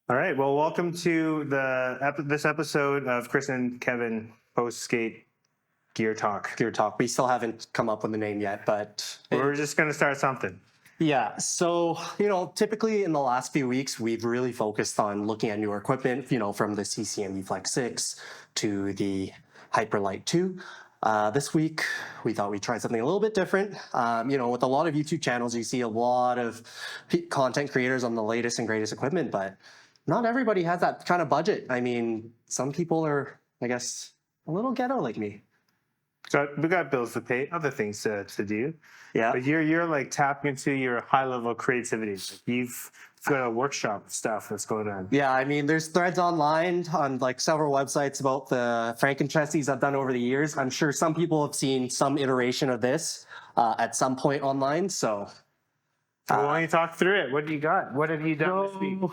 All right. Well, welcome to this episode of Chris and Kevin Post Skate Gear Talk. Gear Talk. We still haven't come up with a name yet, but We're just going to start something. yeah. So, typically in the last few weeks, we've really focused on looking at newer equipment, from the CCM Flex 6 to the Hyperlight 2. This week, we thought we'd try something a little bit different. With a lot of YouTube channels, you see a lot of content creators on the latest and greatest equipment, but not everybody has that kind of budget. I mean, some people are, I guess, a little ghetto like me. So we got bills to pay, other things to do. Yeah. But you're like tapping into your high level creativity. Like you've got a workshop stuff that's going on. Yeah, I mean, there's threads online on like several websites about the Frankenchesties I've done over the years. I'm sure some people have seen some iteration of this at some point online. So, why don't you talk through it? What do you got? What have you done this week?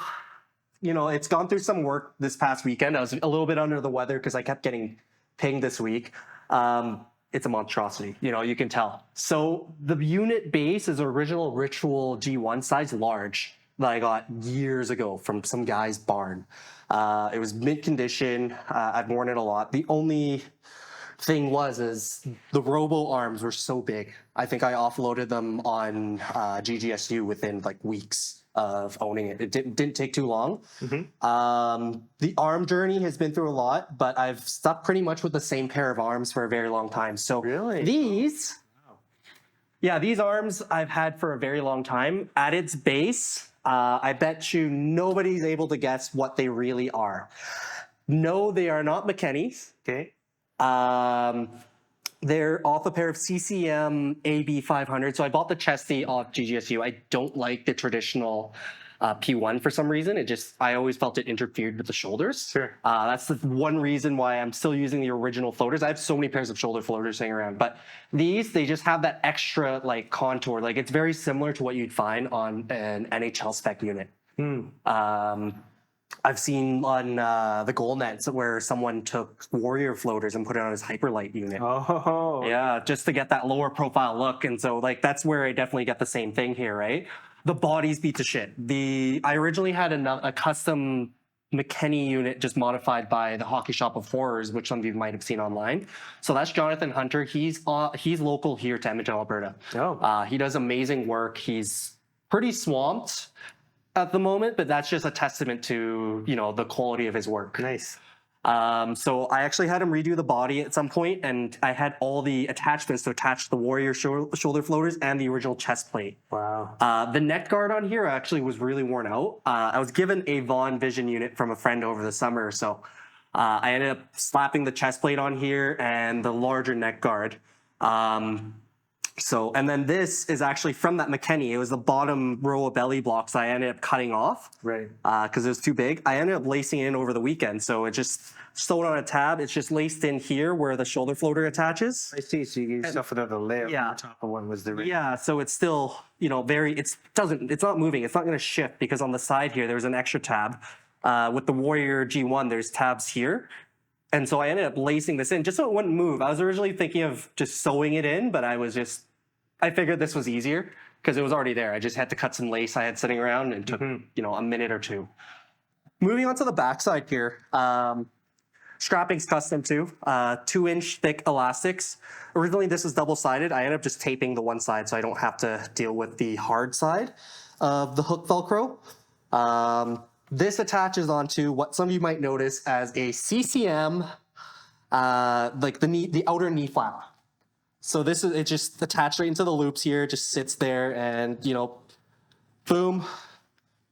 It's gone through some work this past weekend. I was a little bit under the weather because I kept getting pinged this week. It's a monstrosity, you can tell. So the unit base is original Ritual G1 size large that I got years ago from some guy's barn. It was mint condition. I've worn it a lot. The only thing is the robo arms were so big. I think I offloaded them on GGSU within like weeks of owning it. It didn't take too long. Mm-hmm. The arm journey has been through a lot, but I've stuck pretty much with the same pair of arms for a very long time. So Really? these arms I've had for a very long time. At its base, I bet you nobody's able to guess what they really are. No, they are not McKenny's. Okay. They're off a pair of CCM AB500. So I bought the Chesty off GGSU. I don't like the traditional P1 for some reason. I always felt it interfered with the shoulders. Sure. That's the one reason why I'm still using the original floaters. I have so many pairs of shoulder floaters hanging around, but they just have that extra like contour. Like it's very similar to what you'd find on an NHL spec unit. I've seen on the goal nets where someone took Warrior floaters and put it on his Hyperlight unit. Oh. Yeah, just to get that lower profile look. And so like that's where I definitely get the same thing here, right? The bodies beat to shit. I originally had a custom McKenny unit just modified by the Hockey Shop of Horrors, which some of you might have seen online. So that's Jonathan Hunter. He's local here to Edmonton, Alberta. Oh. He does amazing work. He's pretty swamped at the moment, but that's just a testament to, the quality of his work. Nice. So I actually had him redo the body at some point, and I had all the attachments to attach the Warrior shoulder floaters and the original chest plate. Wow. The neck guard on here actually was really worn out. I was given a Vaughn Vision unit from a friend over the summer, so I ended up slapping the chest plate on here and the larger neck guard. And then this is actually from that McKenny. It was the bottom row of belly blocks I ended up cutting off. Right. Because it was too big. I ended up lacing it in over the weekend. So it just sewed on a tab. It's just laced in here where the shoulder floater attaches. I see. So you gave yourself another layer. Yeah. On top of one was the ring. Yeah, so it's still, it's not moving. It's not going to shift because on the side here, there's an extra tab. With the Warrior G1, there's tabs here. And so I ended up lacing this in just so it wouldn't move. I was originally thinking of just sewing it in, but I figured this was easier because it was already there. I just had to cut some lace I had sitting around and took, a minute or two. Moving on to the backside here. Strapping's custom too. 2-inch thick elastics. Originally this was double-sided. I ended up just taping the one side so I don't have to deal with the hard side of the hook Velcro. This attaches onto what some of you might notice as a CCM, like the outer knee flap. So it just attached right into the loops here, just sits there and, boom,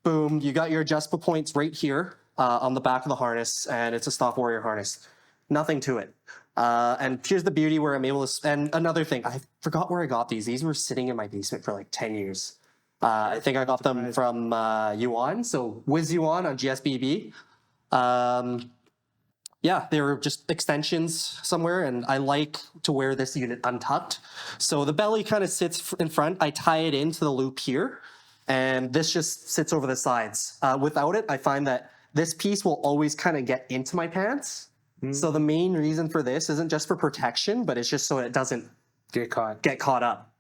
boom. You got your adjustable points right here on the back of the harness, and it's a stock Warrior harness. Nothing to it. And here's the beauty where I'm able to, and another thing, I forgot where I got these. These were sitting in my basement for like 10 years. I think I got them from Yuan, so Wiz Yuan on GSBB. Yeah, they were just extensions somewhere, and I like to wear this unit untucked. So the belly kind of sits in front. I tie it into the loop here, and this just sits over the sides. Without it, I find that this piece will always kind of get into my pants. So the main reason for this isn't just for protection, but it's just so it doesn't Get caught up.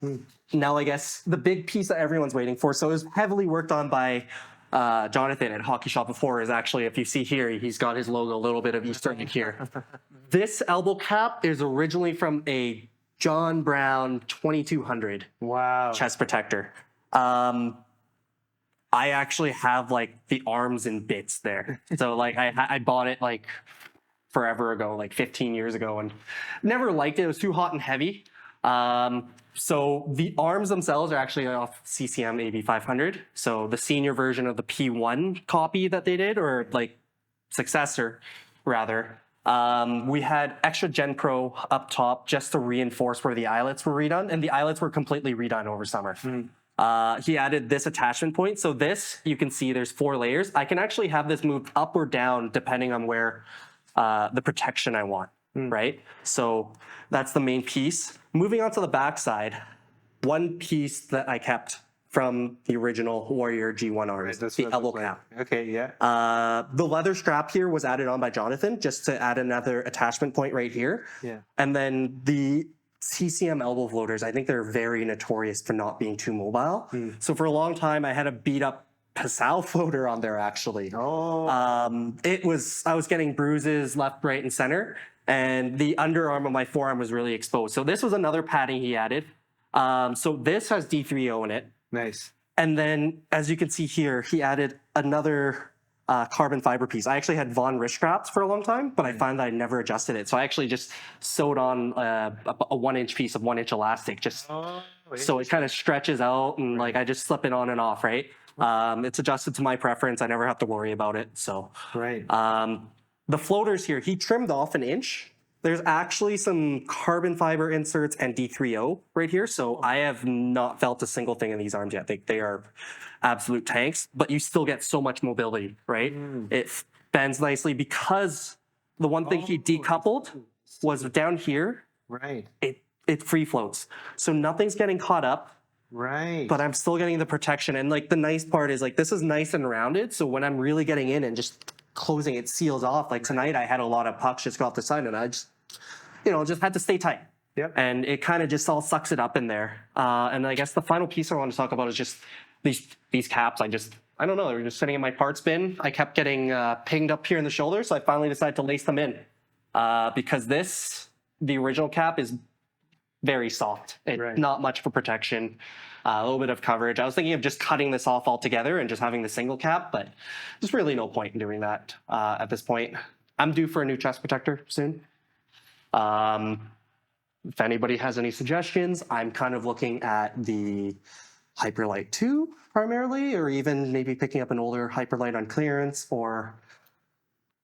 Now, I guess the big piece that everyone's waiting for, so it was heavily worked on by Jonathan at Hockey Shop before is actually, if you see here, he's got his logo, a little bit of Easter egg here. This elbow cap is originally from a John Brown 2200 Wow. chest protector. I actually have like the arms in bits there. So like I bought it like forever ago, like 15 years ago, and never liked it. It was too hot and heavy. So the arms themselves are actually off CCM AB500. So the senior version of the P1 copy that they did, or like successor rather. We had extra Gen Pro up top just to reinforce where the eyelets were redone, and the eyelets were completely redone over summer. He added this attachment point. So this, you can see there's 4 layers. I can actually have this moved up or down depending on where the protection I want, right? So that's the main piece. Moving on to the back side, one piece that I kept from the original Warrior G1 arms, the elbow cap. Okay, yeah. The leather strap here was added on by Jonathan just to add another attachment point right here. Yeah. And then the CCM elbow floaters, I think they're very notorious for not being too mobile. So for a long time, I had a beat up Passau floater on there actually. Oh. I was getting bruises left, right, and center, and the underarm of my forearm was really exposed. So this was another padding he added. So this has D3O in it. Nice. And then, as you can see here, he added another carbon fiber piece. I actually had Von wrist straps for a long time, but I found that I never adjusted it. So I actually just sewed on a 1-inch piece of 1-inch elastic, just so it kind of stretches out, and like I just slip it on and off, right? It's adjusted to my preference. I never have to worry about it. So Right. the floaters here, he trimmed off 1 inch. There's actually some carbon fiber inserts and D3O right here. So I have not felt a single thing in these arms yet. They are absolute tanks, but you still get so much mobility, right? It bends nicely because the one thing he decoupled was down here. Right. It free floats. So nothing's getting caught up, Right. but I'm still getting the protection. And like the nice part is like, this is nice and rounded. So when I'm really getting in and just closing, it seals off. Like tonight I had a lot of pucks just go off the side and I just, just had to stay tight. Yep. And it kind of just all sucks it up in there. And I guess the final piece I want to talk about is just these caps. I don't know, they were just sitting in my parts bin. I kept getting pinged up here in the shoulder. So I finally decided to lace them in because the original cap is very soft. Not much for protection. A little bit of coverage. I was thinking of just cutting this off altogether and just having the single cap, but there's really no point in doing that at this point. I'm due for a new chest protector soon. If anybody has any suggestions, I'm kind of looking at the Hyperlight 2 primarily, or even maybe picking up an older Hyperlight on clearance, or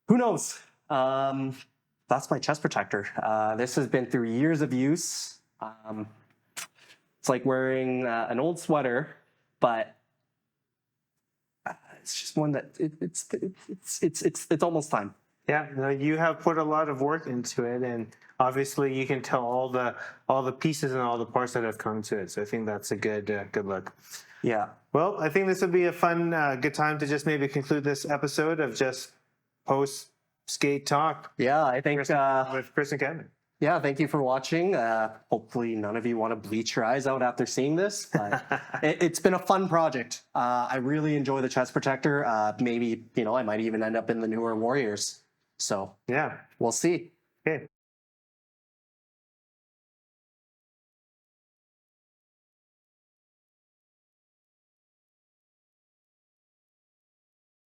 who knows? That's my chest protector. This has been through years of use. It's like wearing an old sweater, but it's just one that it's almost time. Yeah, no, you have put a lot of work into it, and obviously you can tell all the pieces and all the parts that have come to it. So I think that's a good look. Yeah. Well, I think this would be a fun, good time to just maybe conclude this episode of just post skate talk. Yeah, I think with Chris and Kevin. Yeah, thank you for watching. Hopefully none of you want to bleach your eyes out after seeing this, but it's been a fun project. I really enjoy the chest protector. Maybe, I might even end up in the newer Warriors. So Yeah. we'll see. Okay.